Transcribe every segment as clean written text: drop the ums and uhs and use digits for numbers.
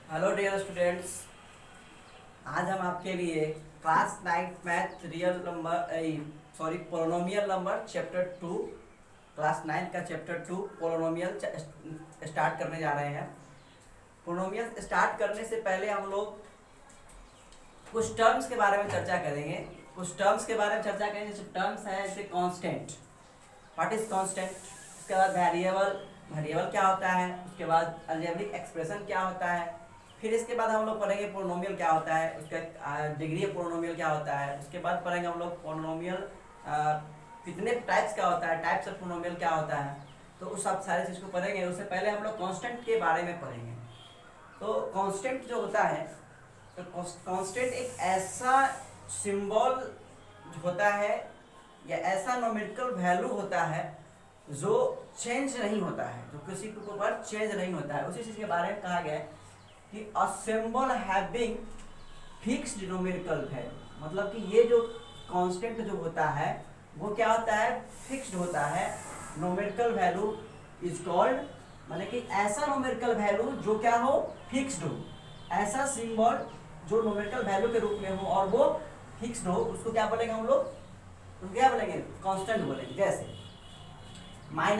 Hello dear students. आज हम आपके लिए class 9 math real number polynomial number chapter 2 class 9 का चैप्टर 2 पोलोनोमियल स्टार्ट करने जा रहे हैं। पोलोनोमियल स्टार्ट करने से पहले हम लोग कुछ टर्म्स के बारे में चर्चा करेंगे। जैसे टर्म्स है जैसे कांस्टेंट। What is constant? उसके बाद वेरिएबल क्या होता है, उसके बाद अलजेब्रिक एक्सप्रेशन क्या होता है, फिर इसके बाद हम लोग पढ़ेंगे पोलिनोमियल क्या होता है, उसका डिग्री ऑफ पोलिनोमियल क्या होता है, उसके बाद पढ़ेंगे हम लोग पोलिनोमियल कितने टाइप्स का होता है, टाइप्स ऑफ पोलिनोमियल क्या होता है। तो उस सब सारी चीज़ को पढ़ेंगे। उससे पहले हम लोग कांस्टेंट के बारे में पढ़ेंगे। तो कांस्टेंट जो होता है, तो कांस्टेंट एक ऐसा सिंबल होता है या ऐसा न्यूमेरिकल वैल्यू होता है जो चेंज नहीं होता है, जो किसी के ऊपर चेंज नहीं होता है। उसी चीज़ के बारे में कहा गया है कि a symbol having fixed numerical value, मतलब कि ये जो कांस्टेंट जो होता है वो क्या होता है, फिक्स्ड होता है। न्यूमेरिकल वैल्यू इज कॉल्ड, मतलब कि ऐसा न्यूमेरिकल वैल्यू जो क्या हो, फिक्स्ड हो। ऐसा सिंबल जो न्यूमेरिकल वैल्यू के रूप में हो और वो फिक्स्ड हो, उसको क्या बोलेंगे हम लोग, उसको क्या बोलेंगे, कांस्टेंट बोलेंगे। जैसे -8,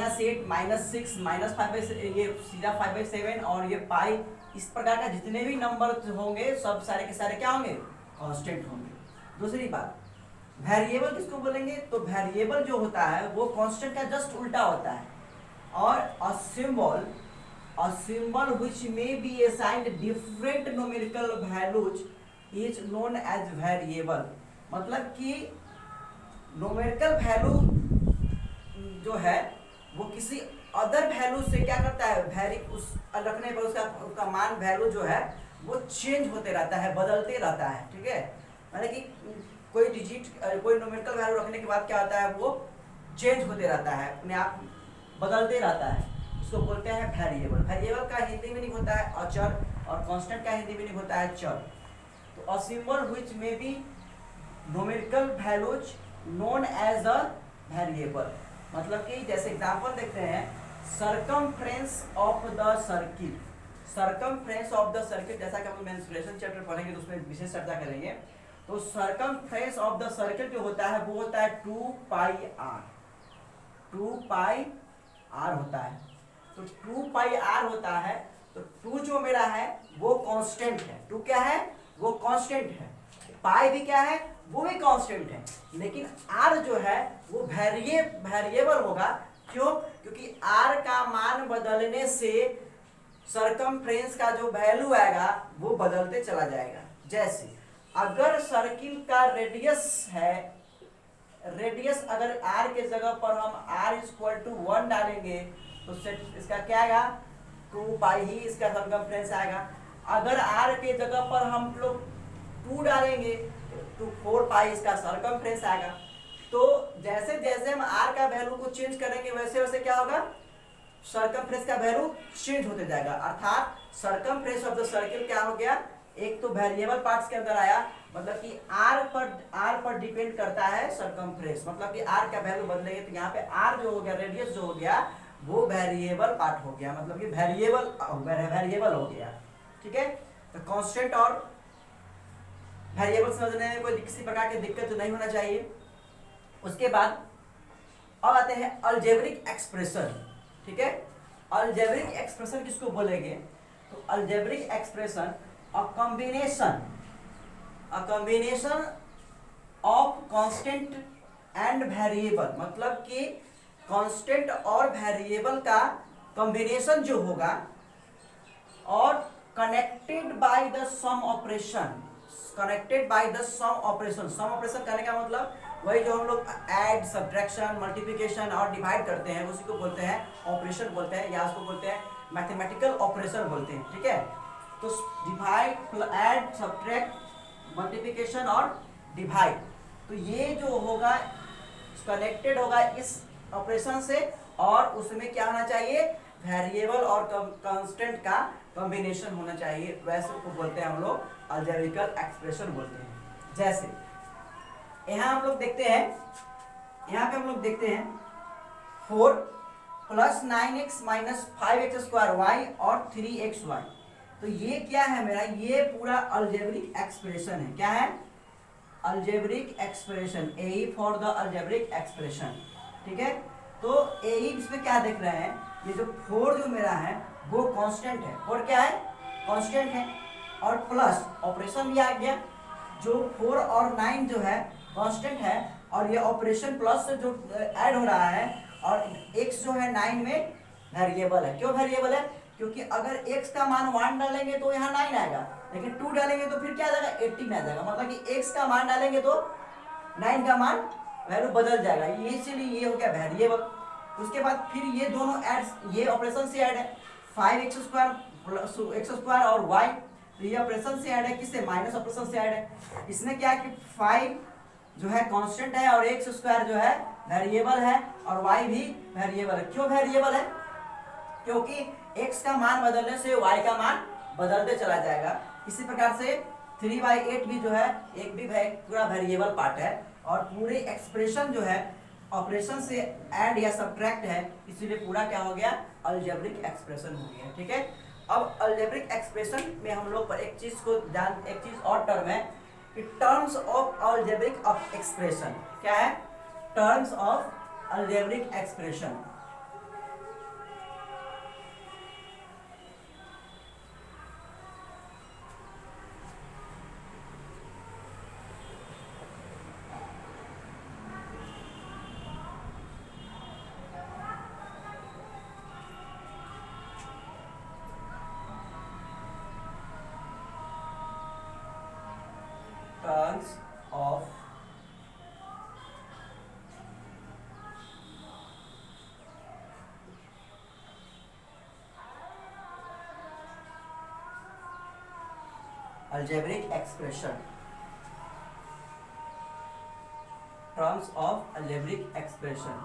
-6, -5/, ये सीधा 5/7 और ये पाई, इस प्रकार का जितने भी नंबर होंगे सब सारे के सारे क्या होंगे, कांस्टेंट होंगे। दूसरी बात, वेरिएबल किसको बोलेंगे, तो वेरिएबल जो होता है वो कांस्टेंट का जस्ट उल्टा होता है। और a symbol which may be assigned different numerical values is known as variable, मतलब कि न्यूमेरिकल वैल्यू जो है वो किसी अदर वैल्यू से क्या करता है, वेरी उस रखने पर उसका मान वैल्यू जो है वो चेंज होते रहता है, बदलते रहता है। ठीक है, मतलब कि कोई डिजिट, कोई न्यूमेरिकल वैल्यू रखने के बाद क्या होता है, वो चेंज होते रहता है, अपने आप बदलते रहता है। उसको बोलते हैं वेरिएबल। वेरिएबल का हिंदी मीनिंग होता है अचर और कांस्टेंट का हिंदी मीनिंग होता है चर। तो a symbol which may be numerical values known as a variable, मतलब कि जैसे एग्जांपल देखते हैं, circumference of the circle. Circumference of the circle, जैसा कि हम मेंस्ट्रुएशन चैप्टर पढ़ेंगे तो उसमें विशेष चर्चा करेंगे। तो सरकमफ्रेंस ऑफ द सर्किल जो होता है वो होता है 2πr। 2πr होता है। तो 2πr होता है। तो 2 जो मेरा है वो कांस्टेंट है। 2 क्या है, वो कांस्टेंट है। पाई भी क्या है, वो भी कांस्टेंट है। लेकिन r जो है वो वेरिएबल होगा। क्यों? क्योंकि r का मान बदलने से सरकमफ्रेंस का जो वैल्यू आएगा वो बदलते चला जाएगा। जैसे अगर सर्किल का रेडियस है, रेडियस अगर r के जगह पर हम r 1 डालेंगे तो इसका क्या आएगा, 2π ही इसका सरकमफ्रेंस आएगा। अगर r के जगह पर हम लोग 2 डालेंगे तो 4π इसका सरकमफ्रेंस आएगा। तो जैसे जैसे हम r का वैल्यू को चेंज करेंगे वैसे वैसे क्या होगा, सरकमफ्रेंस का वैल्यू चेंज होते जाएगा। अर्थात सरकमफ्रेंस ऑफ द सर्किल क्या हो गया, एक तो वेरिएबल पार्ट्स के अंदर आया, मतलब कि r पर डिपेंड करता है सरकमफ्रेंस, मतलब कि r का वैल्यू बदलेंगे तो यहाँ पे r जो हो गया, रेडियस जो हो गया वो वेरिएबल पार्ट हो गया, मतलब कि वेरिएबल हो गया। ठीक है, तो कांस्टेंट और वेरिएबल समझने में कोई किसी प्रकार की दिक्कत तो नहीं होना चाहिए। उसके बाद अब आते हैं अलजेब्रिक एक्सप्रेशन। ठीक है, अलजेब्रिक एक्सप्रेशन किसको बोलेंगे, तो algebraic expression a combination of constant and variable, मतलब कि कांस्टेंट और वेरिएबल का कॉम्बिनेशन जो होगा और connected by the sum operation. Sum operation करने का मतलब वही जो हम लोग ऐड, सब्ट्रैक्शन, मल्टीप्लिकेशन और डिवाइड करते हैं उसी को बोलते हैं ऑपरेशन बोलते हैं, या उसको बोलते हैं मैथमेटिकल ऑपरेशन बोलते हैं। ठीक है, तो डिवाइड, ऐड, सब्ट्रैक्ट, मल्टीप्लिकेशन और डिवाइड, तो ये जो होगा कनेक्टेड होगा इस ऑपरेशन से, और उसमें क्या होना चाहिए, वेरिएबल और कांस्टेंट का कॉम्बिनेशन होना चाहिए। वैसे को बोलते हैं हम लोग अलजेब्रिकल एक्सप्रेशन बोलते हैं। जैसे यहाँ हम लोग देखते हैं, यहाँ पे हम लोग देखते हैं 4 + 9x - 5x² y और 3xy। तो ये क्या है मेरा, ये पूरा अलजेब्रिक एक्सप्रेशन है। क्या है? Algebraic expression, A for the algebraic expression. ठीक है, तो ए इसमें क्या देख रहे हैं, ये जो 4 जो मेरा है वो कांस्टेंट है। 4 क्या है? कांस्टेंट है। और प्लस ऑपरेशन भी आ गया, जो 4 और 9 जो है कांस्टेंट है, और ये ऑपरेशन प्लस से जो ऐड हो रहा है, और x जो है 9 में वेरिएबल है। क्यों वेरिएबल है? क्योंकि अगर x का मान 1 डालेंगे तो यहाँ 9 आएगा, लेकिन 2 डालेंगे तो फिर क्या आ जाएगा, 18 आ जाएगा। मतलब कि x का मान डालेंगे तो 9 का मान वैल्यू बदल जाएगा, ये इसीलिए ये हो गया वेरिएबल। उसके बाद फिर ये दोनों ऐड, ये ऑपरेशन से ऐड है 5x² प्लस x² और y, तो ये ऑपरेशन से ऐड है, किससे? माइनस ऑपरेशन से ऐड है। इसमें क्या है कि 5 जो है कांस्टेंट है और x² जो है वेरिएबल है, और y भी वेरिएबल है। क्यों वेरिएबल है? क्योंकि x का मान बदलने से y का मान बदलते चला जाएगा। इसी प्रकार से 3/8 भी जो है एक भी पूरा वेरिएबल पार्ट है, और पूरे एक्सप्रेशन जो है ऑपरेशन से ऐड या सब्ट्रैक्ट है, इसीलिए पूरा क्या हो गया, अलजेब्रिक एक्सप्रेशन हो गया। ठीक है, अब अलजेब्रिक एक्सप्रेशन में हम लोग पर एक चीज और टर्म है कि टर्म्स ऑफ अलजेब्रिक एक्सप्रेशन। क्या है? Terms of algebraic expression. Terms of algebraic expression. Terms of algebraic expression.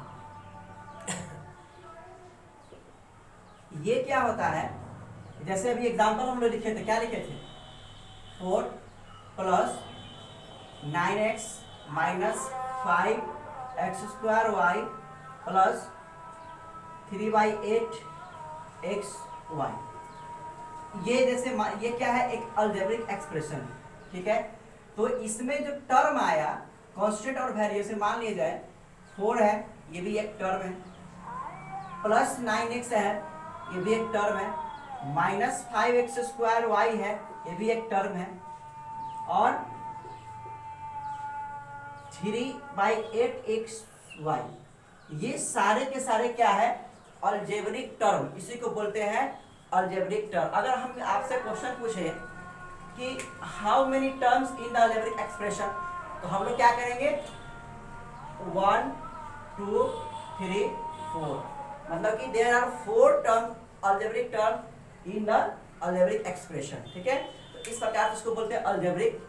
ये क्या होता है, जैसे अभी एग्जांपल हम लोग लिखे थे, क्या लिखे थे, 4 plus 9x minus 5x² y plus 3/8 xy। ये जैसे ये क्या है, एक अलजेब्रिक एक्सप्रेशन है। ठीक है, तो इसमें जो टर्म आया कांस्टेंट और वेरिएशन, मान लिया जाए 4 है, ये भी एक टर्म है, प्लस 9x है, ये भी एक टर्म है, माइनस 5x² y है, ये भी एक टर्म है, और 3/8 xy, ये सारे के सारे क्या है, अलजेब्रिक टर्म, इसी को बोलते हैं अलजेब्रिक टर्म। अगर हम आपसे क्वेश्चन पूछे कि how many terms in the algebraic expression, तो हम लोग क्या करेंगे, 1 2 3 4, मतलब कि there are 4 terms algebraic term in the algebraic expression. ठीक है, तो इस प्रकार से इसको बोलते हैं अलजेब्रिक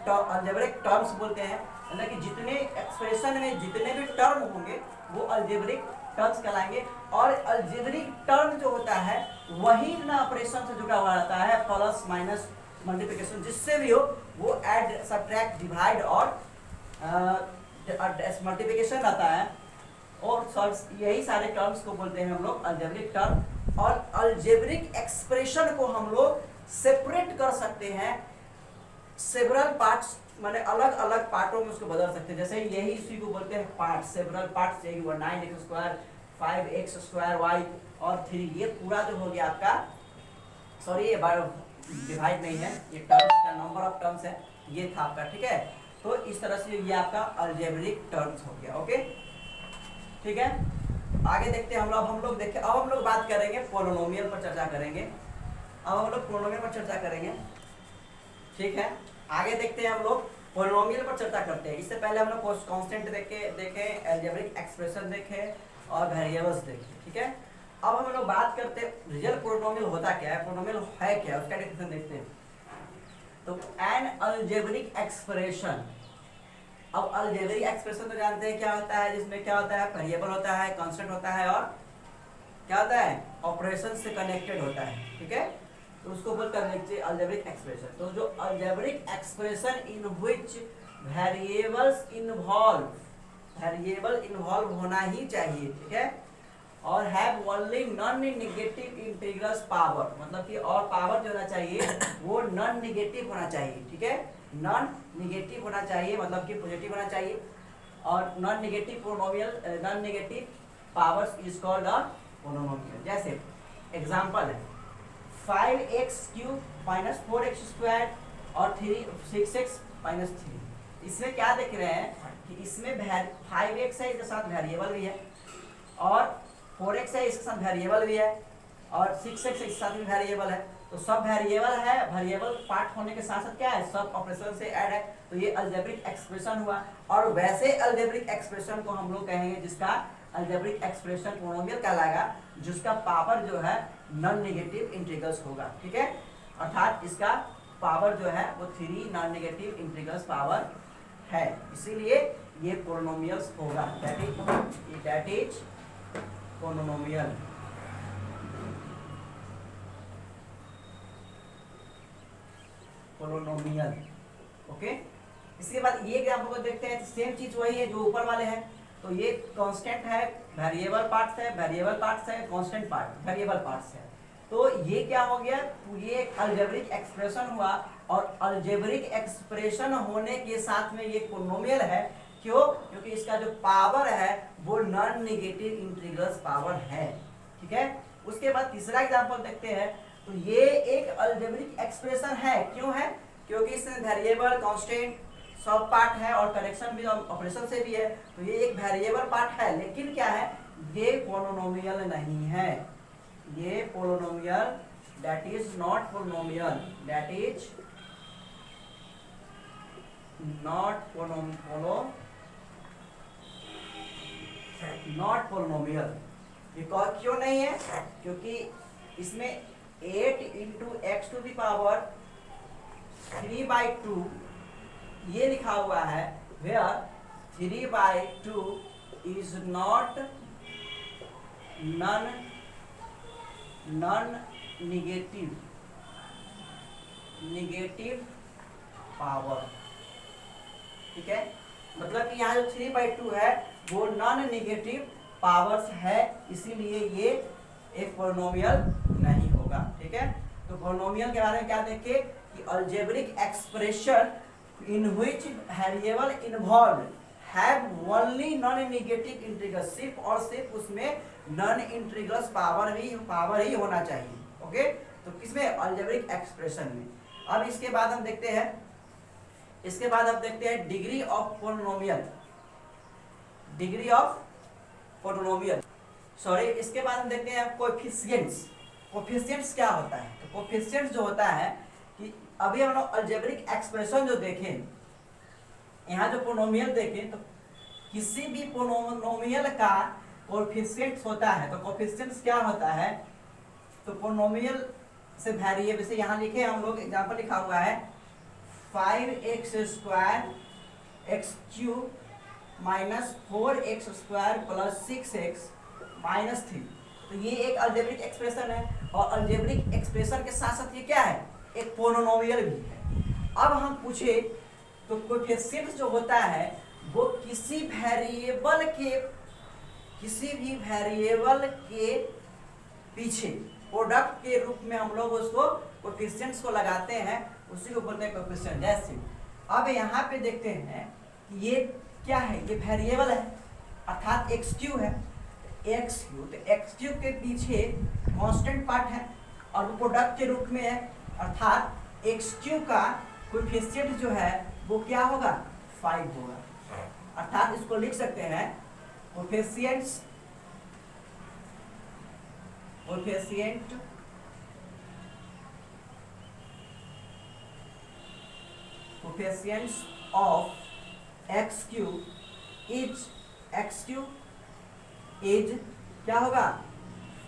टर्म्स बोलते हैं। मतलब कि जितने एक्सप्रेशन में जितने भी टर्म होंगे वो अलजेब्रिक टर्म्स कहलाएंगे। और अलजेब्रिक टर्म जो होता है वही ना ऑपरेशन से जुड़ा हुआ रहता है, प्लस माइनस मल्टीप्लिकेशन, जिससे भी हो वो ऐड सब्ट्रैक्ट डिवाइड और मल्टीप्लिकेशन रहता है, और यही सारे टर्म्स को बोलते हैं हम लोग अलजेब्रिक टर्म। और अलजेब्रिक एक्सप्रेशन को हम लोग सेपरेट कर सकते हैं, सेवरल पार्ट्स, माने अलग अलग पार्टों में उसको बदल सकते हैं। जैसे यही इसी को बोलते हैं पार्ट, सेवरल पार्ट्स, यही हुआ 9x² 5x² y और 3, ये पूरा जो हो गया आपका, सॉरी ये डिवाइड नहीं है, ये टर्म्स का नंबर ऑफ टर्म्स है, ये था आपका। ठीक है, तो इस तरह से ये आपका अलजेब्रिक टर्म्स हो गया। ओके, ठीक है, आगे देखते हैं हम लोग देखें। अब हम लोग बात करेंगे पोलिनोमियल पर चर्चा करेंगे। अब हम लोग पोलिनोमियल पर चर्चा करेंगे। ठीक है, आगे देखते हैं हम लोग पोलिनोमियल पर चर्चा करते हैं। इससे पहले हम लोग कांस्टेंट देखे, अलजेब्रिक एक्सप्रेशन देखे और वेरिएबल्स देखे। ठीक है, अब हम लोग बात करते हैं रियल पोलिनोमियल होता क्या है, पोलिनोमियल है क्या, उसका डेफिनेशन देखते हैं। तो एन अलजेब्रिक एक्सप्रेशन, अब अलजेब्रिक एक्सप्रेशन तो जानते हैं क्या होता है, जिसमें क्या होता है, वेरिएबल होता है, कांस्टेंट होता है, और क्या होता है, ऑपरेशन से कनेक्टेड होता है। ठीक है, तो उसको बोलते हैं अलजेब्रिक एक्सप्रेशन। तो जो algebraic expression in which variable involve होना ही चाहिए। ठीक है, और have only non negative integrals power, मतलब कि और पावर जो होना चाहिए वो नॉन नेगेटिव होना चाहिए, ठीक है, नॉन नेगेटिव होना चाहिए, मतलब कि पॉजिटिव होना चाहिए। और non negative polynomial, non negative powers is called a polynomial. जैसे एग्जांपल है 5x³ माइनस 4x² और 6x माइनस 3। इसमें क्या देख रहे हैं कि इसमें 5x है, इसके साथ वेरिएबल भी है, और 4x है, इसके साथ वेरिएबल भी है, और 6x इसके साथ भी वेरिएबल है। तो सब वेरिएबल है, वेरिएबल पार्ट होने के साथ साथ क्या है, सब ऑपरेशन से ऐड है, तो ये अलजेब्रिक एक्सप्रेशन हुआ। और वैसे अलजेब्रिक एक्सप्रेशन को हम लोग कहेंगे जिसका अलजेब्रिक एक्सप्रेशन पोलिनोमियल कहलाएगा, जिसका पावर जो है नॉन नेगेटिव इंटीग्रल्स होगा, ठीक है, अर्थात इसका पावर जो है वो 3 नॉन नेगेटिव इंटीग्रल्स पावर है, इसीलिए ये पोलिनोमियल्स होगा, that is polynomial. Polynomial, okay. इसके बाद ये एग्जांपल को देखते हैं, सेम चीज वही है जो ऊपर वाले हैं। तो ये कांस्टेंट है, वेरिएबल पार्ट्स है, वेरिएबल पार्ट्स है, कांस्टेंट पार्ट, वेरिएबल पार्ट्स है। तो ये क्या हो गया, तो ये एक अलजेब्रिक एक्सप्रेशन हुआ, और अलजेब्रिक एक्सप्रेशन होने के साथ में ये पोलिनोमियल है। क्यों? क्योंकि इसका जो पावर है वो नॉन नेगेटिव इंटीग्रल्स पावर है, ठीक है। उसके बाद तीसरा एग्जांपल देखते हैं। तो ये एक अलजेब्रिक एक्सप्रेशन है, क्यों है? क्योंकि इसमें वेरिएबल, कांस्टेंट सब पार्ट है, और करेक्शन भी ऑपरेशन से भी है, तो ये एक वेरिएबल पार्ट है। लेकिन क्या है, ये पोलिनोमियल नहीं है, ये polynomial, that is not polynomial, that is not polynomial. Because क्यों नहीं है? क्योंकि इसमें 8 into x to the power 3/2 ये लिखा हुआ है, where 3/2 is not non negative power, ठीक है। मतलब कि यहाँ जो 3/2 है वो नॉन नेगेटिव पावर्स है, इसीलिए ये एक पोलिनोमियल नहीं होगा, ठीक है। तो पोलिनोमियल के बारे में क्या देखें कि algebraic expression in which variable involve have only non negative integrals, सिर्फ और सिर्फ उसमें नॉन इंटीग्रल्स पावर ही होना चाहिए, ओके। तो किसमें? अलजेब्रिक एक्सप्रेशन में। अब इसके बाद हम देखते हैं, degree of polynomial, degree of polynomial, sorry. इसके बाद हम देखते हैं कोएफिशिएंट्स। कोएफिशिएंट्स क्या होता है? तो कोएफिशिएंट्स जो होता है कि अभी हम लोग अलजेब्रिक एक्सप्रेशन जो देखें, यहाँ जो पोलिनोमियल देखें, तो किसी भी पोलिनोमियल का कोएफिशिएंट्स होता है। तो कोएफिशिएंट्स क्या होता है? तो पोलिनोमियल से वेरिएबल, जैसे यहाँ लिखे हम लोग एग्जांपल लिखा हुआ है 5x² x³ minus 4x² plus 6x minus 3। तो ये एक अलजेब्रिक एक्सप्रेशन है, और अलजेब्रिक एक्सप्रेशन के साथ साथ ये क्या है, एक पोलिनोमियल भी है। अब हम पूछे तो कोएफिशिएंट जो होता है वो किसी भी वेरिएबल के पीछे प्रोडक्ट के रूप में हम लोग उसको कोएफिशिएंट्स को लगाते हैं, उसी को बोलते हैं कोएफिशिएंट। जैसे अब यहाँ पे देखते हैं कि ये क्या है, ये वेरिएबल है, अर्थात x³ है, x³ तो x³ के पीछे कांस्टेंट पार्ट है और वो प्रोडक्ट के रूप में है, अर्थात x³ का कोएफिशिएंट जो है वो क्या होगा, 5 होगा। अर्थात इसको लिख सकते हैं कोएफिशिएंट ऑफ x³ इज क्या होगा,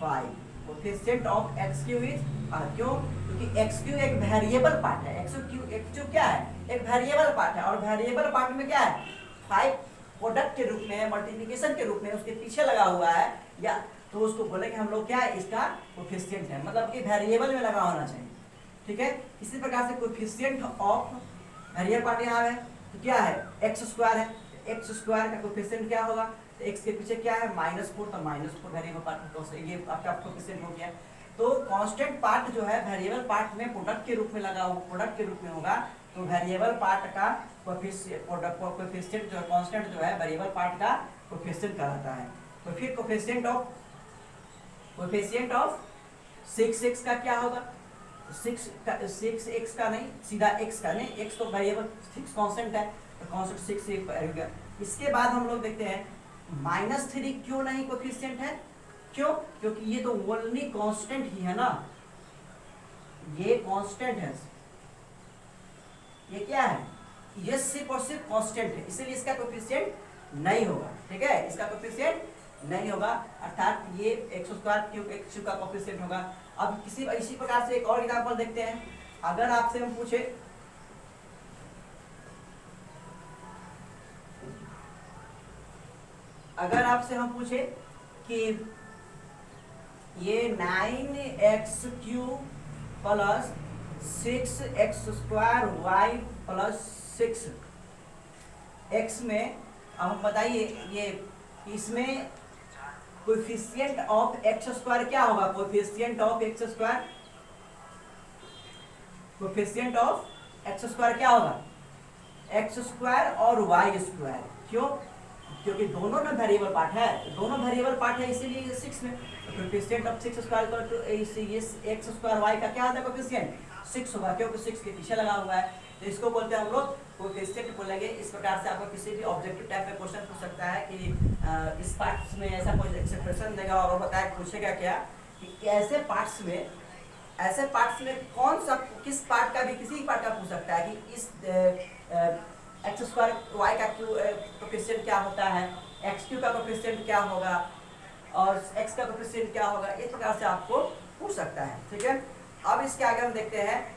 5। कोएफिशिएंट ऑफ x³ इज, क्यों? क्योंकि x³ एक वेरिएबल पार्ट है, x³ क्या है, एक वेरिएबल पार्ट है, और वेरिएबल पार्ट में क्या है, 5 प्रोडक्ट के रूप में, मल्टीप्लिकेशन के रूप में उसके पीछे लगा हुआ है, या तो उसको बोले कि हम लोग क्या है, इसका कोएफिशिएंट है, मतलब कि वेरिएबल में लगा होना चाहिए, ठीक है। इसी प्रकार से कोएफिशिएंट ऑफ वेरिएबल पार्ट यहाँ है, तो क्या है, x² है, x² का कोएफिशिएंट क्या होगा, तो x के पीछे क्या है -4, तो -4 वेरिएबल पार्ट, तो ये आपका कोफिशिएंट हो गया। तो कांस्टेंट पार्ट जो है वेरिएबल पार्ट में प्रोडक्ट के रूप में लगा हो, प्रोडक्ट के रूप में होगा, तो वेरिएबल पार्ट का कोफिशिएंट जो कांस्टेंट जो है वेरिएबल पार्ट का कोफिशिएंट कहलाता है। तो फिर कोफिशिएंट ऑफ 6x का क्या होगा, 6x का नहीं, सीधा x का नहीं, x तो वेरिएबल 6 कांस्टेंट है, तो कांस्टेंट 6 रहेगा। इसके बाद हम लोग देखते हैं -3 क्यों नहीं कोफिशिएंट है, क्यों, क्योंकि ये तो ओनली कांस्टेंट ही है ना, ये कांस्टेंट है, ये क्या है, ये सिर्फ और सिर्फ कांस्टेंट है, इसलिए इसका कोफिशिएंट नहीं होगा। ठीक है, इसका कोफिशिएंट नहीं होगा, अर्थात ये x² क्यूब x³ का कोफिशिएंट होगा। अब इसी प्रकार से एक और एग्जांपल देखते हैं। अगर आपसे हम पूछे कि ये 9x³ plus 6x² y plus 6 x में, अब बताइए ये इसमें कोएफिशिएंट ऑफ x² क्या होगा, कोएफिशिएंट ऑफ x² क्या होगा, x² और y²। क्यों, क्योंकि दोनों ना वेरिएबल पार्ट है, दोनों वेरिएबल पार्ट है, इसीलिए 6 में कोएफिशिएंट ऑफ 6² x² y का क्या होता है कोएफिशिएंट 6 होगा, क्योंकि 6 के पीछे लगा हुआ है, तो इसको बोलते हैं हम लोग कोएफिशिएंट बोलेंगे। इस प्रकार से आपको किसी भी ऑब्जेक्टिव टाइप में क्वेश्चन पूछ सकता है कि इस पार्ट्स में ऐसा कोई एक्सप्रेशन देगा और बताया पूछेगा क्या कि ऐसे पार्ट्स में कौन सा किस पार्ट का भी किसी पार्ट का पूछ सकता है कि इस x² y का कोएफिशिएंट क्या होता है, x³ का कोएफिशिएंट क्या होगा और x का कोएफिशिएंट क्या होगा, इस प्रकार से आपको पूछ सकता है। ठीक है, अब इसके आगे हम देखते हैं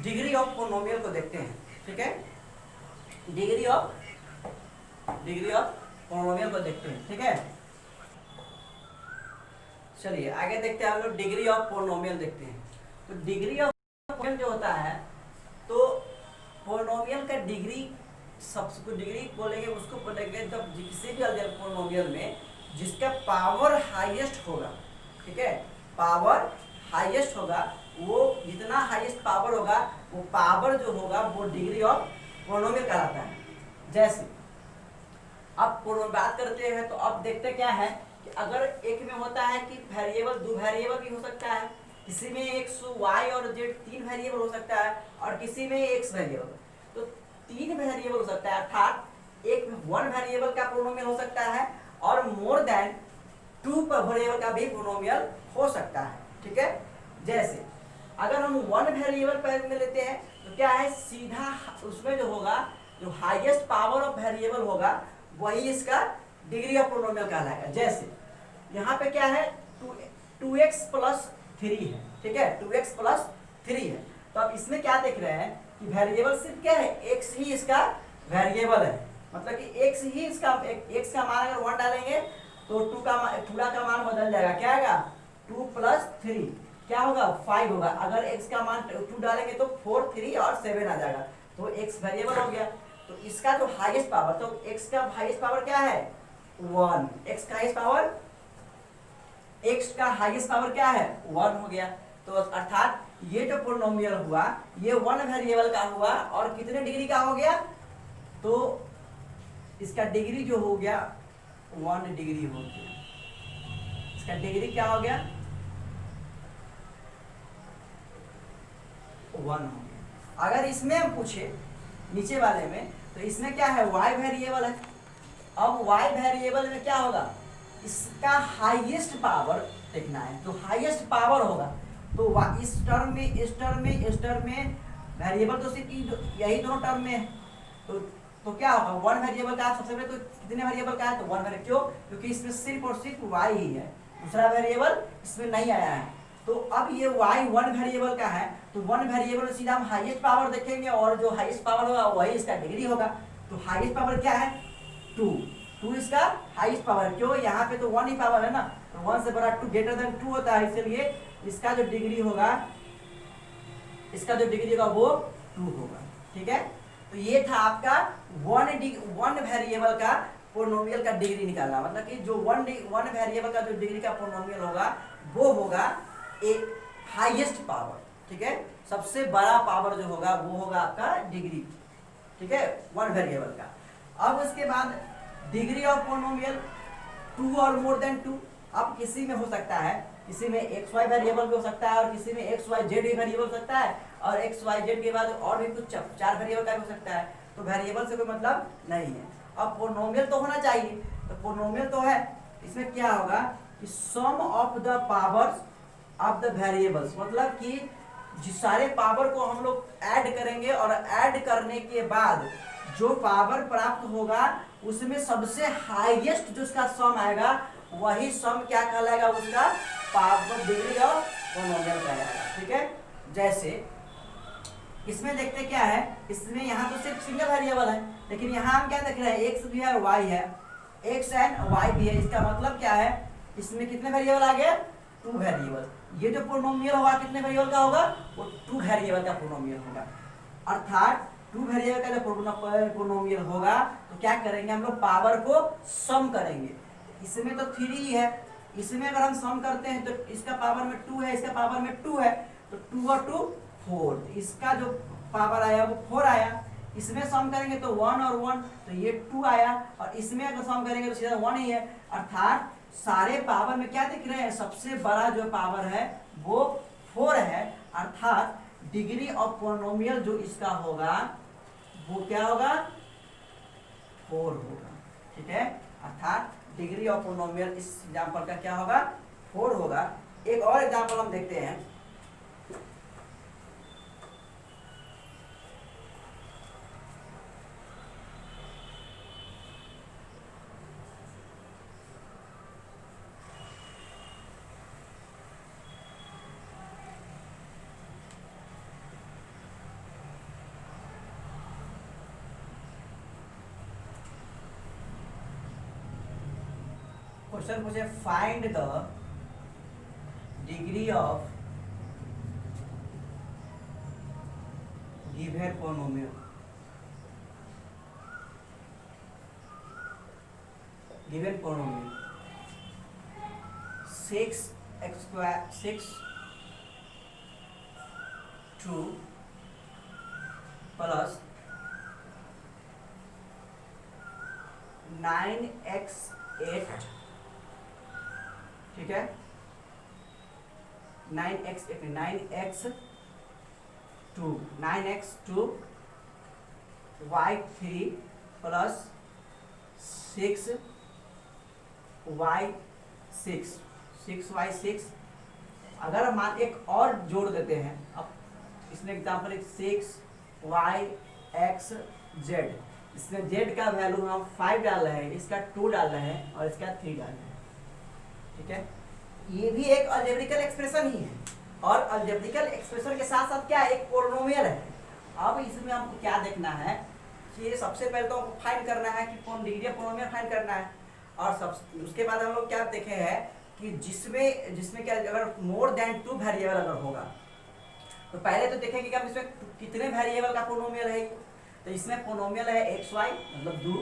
डिग्री ऑफ पोलिनोमियल को देखते हैं। ठीक है, डिग्री ऑफ पोलिनोमियल को देखते हैं। ठीक है, चलिए आगे देखते हैं हम लोग डिग्री ऑफ पोलिनोमियल देखते हैं। तो डिग्री ऑफ पोलिनोमियल जो होता है, तो पोलिनोमियल का डिग्री सबसे डिग्री बोलेंगे उसको बोलेंगे जब किसी भी पोलिनोमियल में जिसका पावर हाईएस्ट होगा, ठीक है, पावर हाईएस्ट होगा, वो जितना हाईएस्ट पावर होगा वो पावर जो होगा वो डिग्री ऑफ पोलिनोमियल कहलाता है। जैसे अब बात करते हैं, तो अब देखते क्या है कि अगर एक में होता है कि वेरिएबल 2 वेरिएबल भी हो सकता है, किसी में x y और z 3 वेरिएबल हो सकता है, और किसी में x वेरिएबल, तो 3 वेरिएबल हो सकता है, अर्थात एक 1 वेरिएबल का पोलिनोमियल हो सकता है और मोर देन 2 वेरिएबल का भी पोलिनोमियल हो सकता है। ठीक है, जैसे अगर हम 1 वेरिएबल पर में लेते हैं तो क्या है, सीधा उसमें जो होगा, जो हाईएस्ट पावर ऑफ वेरिएबल होगा वही इसका डिग्री ऑफ पोलिनोमियल कहलाएगा। जैसे यहाँ पे क्या है 2x प्लस 3 है, ठीक है, 2x प्लस 3 है, तो अब इसमें क्या देख रहे हैं कि वेरिएबल सिर्फ क्या है, x ही इसका वेरिएबल है, मतलब कि x ही इसका, x का मान अगर 1 डालेंगे तो 2 का मान बदल जाएगा, क्या आएगा 2 प्लस 3 क्या होगा 5 होगा, अगर x का मान 2 डालेंगे तो 4 3 और 7 आ जाएगा, तो x वेरिएबल हो गया। तो इसका जो हाईएस्ट पावर, तो x का हाईएस्ट पावर क्या है 1, x का हाईएस्ट पावर क्या है 1 हो गया। तो अर्थात ये जो पोलिनोमियल हुआ ये 1 वेरिएबल का हुआ और कितने डिग्री का हो गया, तो इसका डिग्री जो हो गया 1 डिग्री हो गया, इसका डिग्री क्या हो गया 1 हो गया। अगर इसमें हम पूछे नीचे वाले में, तो इसमें क्या है y वेरिएबल है, अब y वेरिएबल में क्या होगा, इसका हाईएस्ट पावर देखना है, तो हाईएस्ट पावर होगा, तो इस टर्म में वेरिएबल तो सिर्फ यही दोनों टर्म में है, तो क्या होगा 1 वेरिएबल का, सबसे पहले तो कितने वेरिएबल का है, तो 1 वेरिएबल, क्यों, क्योंकि इसमें सिर्फ और सिर्फ y ही है, दूसरा वेरिएबल इसमें नहीं आया है। तो अब ये y 1 वेरिएबल का है, तो 1 वेरिएबल सीधा हम हाईएस्ट पावर देखेंगे और जो हाईएस्ट पावर होगा वही इसका डिग्री होगा। तो हाईएस्ट पावर क्या है 2 इसका हाईएस्ट पावर, क्यों, यहाँ पे तो 1 ही पावर है ना, तो 1 से बड़ा 2 ग्रेटर देन 2 होता है, इसलिए इसका जो डिग्री होगा वो 2 होगा। ठीक है, तो ये था आपका 1 वेरिएबल का पोलिनोमियल का डिग्री निकालना, मतलब कि जो वन वेरिएबल का जो डिग्री का पोलिनोमियल होगा वो होगा एक हाईएस्ट पावर, ठीक है, सबसे बड़ा पावर जो होगा वो होगा आपका डिग्री, ठीक है, वन वेरिएबल का। अब उसके बाद डिग्री ऑफ पोलिनोमियल 2 और मोर देन 2। अब किसी में हो सकता है, किसी में एक्स वाई वेरिएबल भी हो सकता है और किसी में एक्स वाई जेड वेरिएबल हो सकता है और एक्स वाई जेड के बाद और भी कुछ 4 वेरिएबल का भी हो सकता है, तो वेरिएबल से कोई मतलब नहीं है। अब पोलिनोमियल तो होना चाहिए, तो पोलिनोमियल तो है, इसमें क्या होगा कि sum of the powers of the variables, मतलब कि जिस सारे पावर को हम लोग ऐड करेंगे और ऐड करने के बाद जो पावर प्राप्त होगा उसमें सबसे हाईएस्ट जो उसका सम आएगा वही सम क्या कहलाएगा, उसका पावर डिग्री ऑफ पोलिनोमियल कहलाएगा, ठीक है। जैसे इसमें देखते क्या है, इसमें यहाँ तो सिर्फ सिंगल वेरिएबल है, लेकिन यहाँ हम क्या देख रहे हैं, एक्स भी है और वाई है, एक्स एंड वाई भी है। इसका मतलब क्या है, इसमें कितने वेरिएबल आ गए, 2 वेरिएबल। ये जो पोलिनोमियल होगा कितने वेरिएबल का होगा, वो 2 वेरिएबल का पोलिनोमियल होगा। अर्थात 2 वेरिएबल का जो पोलिनोमियल होगा तो क्या करेंगे हम लोग, पावर को सम करेंगे। इसमें तो 3 ही है, इसमें अगर हम सम करते हैं तो इसका पावर में 2 है, इसका पावर में 2 है, तो 2 और 2 4, इसका जो पावर आया वो 4 आया। इसमें सम करेंगे तो 1 और 1, तो ये 2 आया, और इसमें अगर सम करेंगे तो सीधा 1 ही है। अर्थात सारे पावर में क्या दिख रहे हैं, सबसे बड़ा जो पावर है वो 4 है। अर्थात डिग्री ऑफ पोलिनोमियल जो इसका होगा वो क्या होगा, 4 होगा, ठीक है। अर्थात डिग्री ऑफ पोलिनोमियल इस एग्जांपल का क्या होगा, 4 होगा। एक और एग्जांपल हम देखते हैं, क्वेश्चन पूछे find the degree of given polynomial. Given polynomial 6 2 plus 9x8, ठीक है, 9x2 y3 प्लस 6y6। अगर मान एक और जोड़ देते हैं, अब इसमें एग्जाम्पल 6yx z, इसमें z का वैल्यू हम 5 डाल रहे हैं, इसका 2 डाल रहे हैं और इसका 3 डाल रहे हैं, ठीक है। ये भी एक अलजेब्रिकल एक्सप्रेशन ही है, और अलजेब्रिकल एक्सप्रेशन के साथ साथ क्या है, एक पोलिनोमियल है। अब इसमें हमको क्या देखना है कि सबसे पहले तो हमको फाइंड करना है कि कौन डिग्री ऑफ पोलिनोमियल फाइंड करना है, और सब उसके बाद हम लोग क्या देखे हैं कि जिसमें क्या, अगर मोर देन 2 वेरिएबल अगर होगा तो पहले तो देखेंगे कि हम इसमें कितने वेरिएबल का पोलिनोमियल है। तो इसमें पोलिनोमियल है एक्स वाई, मतलब 2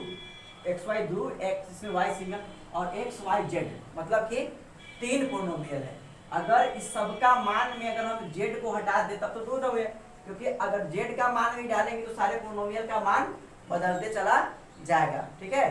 एक्स, इसमें वाई सिंगल, और एक्स वाई जेड, मतलब कि 3 पोलिनोमियल है। अगर इस सबका मान में अगर हम जेड को हटा दे तब तो 2 हुए, क्योंकि अगर जेड का मान भी डालेंगे तो सारे पोलिनोमियल का मान बदलते चला जाएगा, ठीक है।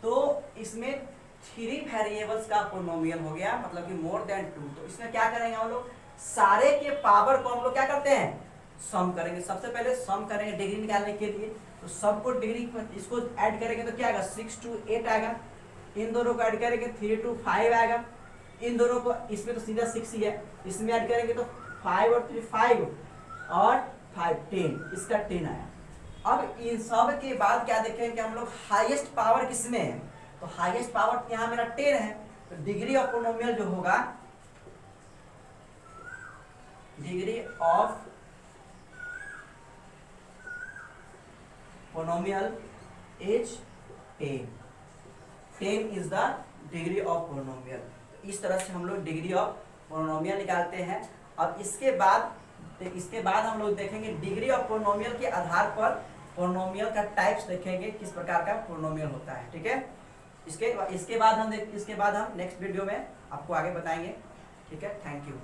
तो इसमें 3 वेरिएबल्स का पोलिनोमियल हो गया, मतलब कि मोर देन 2। तो इसमें क्या करेंगे हम लोग, सारे के पावर को हम लोग क्या करते हैं, सम करेंगे। सबसे पहले सम करेंगे डिग्री निकालने के लिए, तो सबको डिग्री इसको ऐड करेंगे तो क्या आएगा, 6 to 8 आएगा। इन दोनों को ऐड करेंगे 3 to 5 आएगा। इन दोनों को, इसमें तो सीधा 6 ही है, इसमें ऐड करेंगे तो 5 और 3 5 और 5 10, इसका 10 आया। अब इन सब के बाद क्या देखेंगे कि हम लोग हाईएस्ट पावर किसमें है, तो हाईएस्ट पावर यहाँ मेरा 10 है, तो डिग्री ऑफ पोलिनोमियल जो होगा, degree of polynomial is 10 is the degree of polynomial. इस तरह से हम लोग डिग्री ऑफ पोलिनोमियल निकालते हैं। अब इसके बाद हम लोग देखेंगे डिग्री ऑफ पोलिनोमियल के आधार पर पोलिनोमियल का टाइप्स देखेंगे, किस प्रकार का पोलिनोमियल होता है। ठीक है, इसके बाद हम नेक्स्ट वीडियो में आपको आगे बताएंगे। ठीक है, थैंक यू।